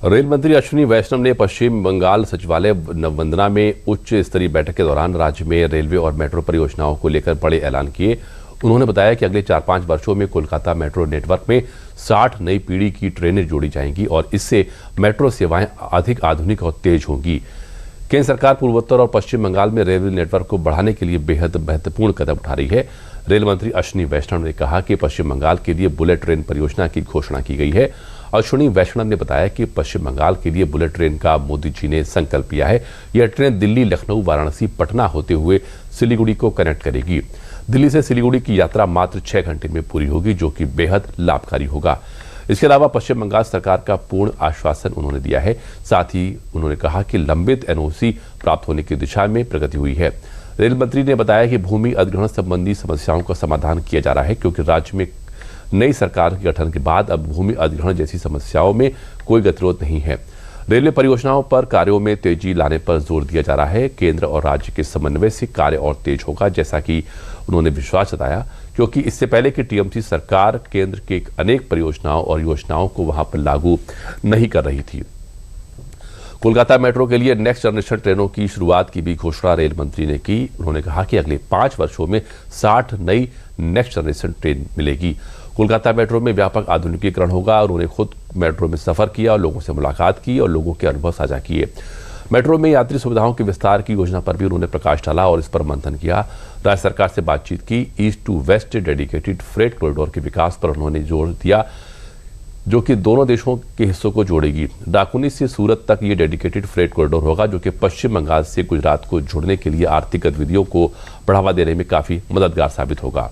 Rail मंत्री अश्विनी वैष्णव ने पश्चिम बंगाल सचिवालय वंदना में उच्च स्तरीय बैठक के दौरान राज्य में रेलवे और मेट्रो परियोजनाओं को लेकर बड़े ऐलान किए। उन्होंने बताया कि अगले 4-5 वर्षों में कोलकाता मेट्रो नेटवर्क में 60 नई पीढ़ी की ट्रेनें जोड़ी जाएंगी और इससे मेट्रो सेवाएं अधिक आधुनिक और तेज होंगी। केंद्र सरकार पूर्वोत्तर और पश्चिम बंगाल में रेलवे नेटवर्क को बढ़ाने के लिए बेहद महत्वपूर्ण कदम उठा रही है। रेल मंत्री अश्विनी वैष्णव ने कहा कि पश्चिम बंगाल के लिए बुलेट ट्रेन परियोजना की घोषणा की गई है। अश्विनी वैष्णव ने बताया कि पश्चिम बंगाल के लिए बुलेट ट्रेन का मोदी जी ने संकल्प लिया है। यह ट्रेन दिल्ली, लखनऊ, वाराणसी, पटना होते हुए सिलीगुड़ी को कनेक्ट करेगी। दिल्ली से सिलीगुड़ी की यात्रा मात्र 6 घंटे में पूरी होगी, जो कि बेहद लाभकारी होगा। इसके अलावा पश्चिम बंगाल सरकार का पूर्ण आश्वासन उन्होंने दिया है। साथ ही उन्होंने कहा कि लंबित एनओसी प्राप्त होने की दिशा में प्रगति हुई है। रेल मंत्री ने बताया कि भूमि अधिग्रहण संबंधी समस्याओं का समाधान किया जा रहा है, क्योंकि राज्य में नई सरकार के गठन के बाद अब भूमि अधिग्रहण जैसी समस्याओं में कोई गतिरोध नहीं है। रेलवे परियोजनाओं पर कार्यों में तेजी लाने पर जोर दिया जा रहा है। केंद्र और राज्य के समन्वय से कार्य और तेज होगा, जैसा कि उन्होंने विश्वास जताया, क्योंकि इससे पहले कि टीएमसी सरकार केंद्र के अनेक परियोजनाओं और योजनाओं को वहां पर लागू नहीं कर रही थी। कोलकाता मेट्रो के लिए नेक्स्ट जनरेशन ट्रेनों की शुरुआत की भी घोषणा रेल मंत्री ने की। उन्होंने कहा कि अगले 5 वर्षों में 60 नई नेक्स्ट जनरेशन ट्रेन मिलेगी। कोलकाता मेट्रो में व्यापक आधुनिकीकरण होगा। उन्होंने खुद मेट्रो में सफर किया और लोगों से मुलाकात की और लोगों के अनुभव साझा किए। मेट्रो में यात्री सुविधाओं के विस्तार की योजना पर भी उन्होंने प्रकाश डाला और इस पर मंथन किया। राज्य सरकार से बातचीत की। East to west dedicated freight corridor के विकास पर उन्होंने जोर दिया, जो कि दोनों देशों के हिस्सों को जोड़ेगी। डाकुनी से सूरत तक ये डेडिकेटेड फ्रेट कॉरिडोर होगा, जो कि पश्चिम बंगाल से गुजरात को जोड़ने के लिए आर्थिक गतिविधियों को बढ़ावा देने में काफी मददगार साबित होगा।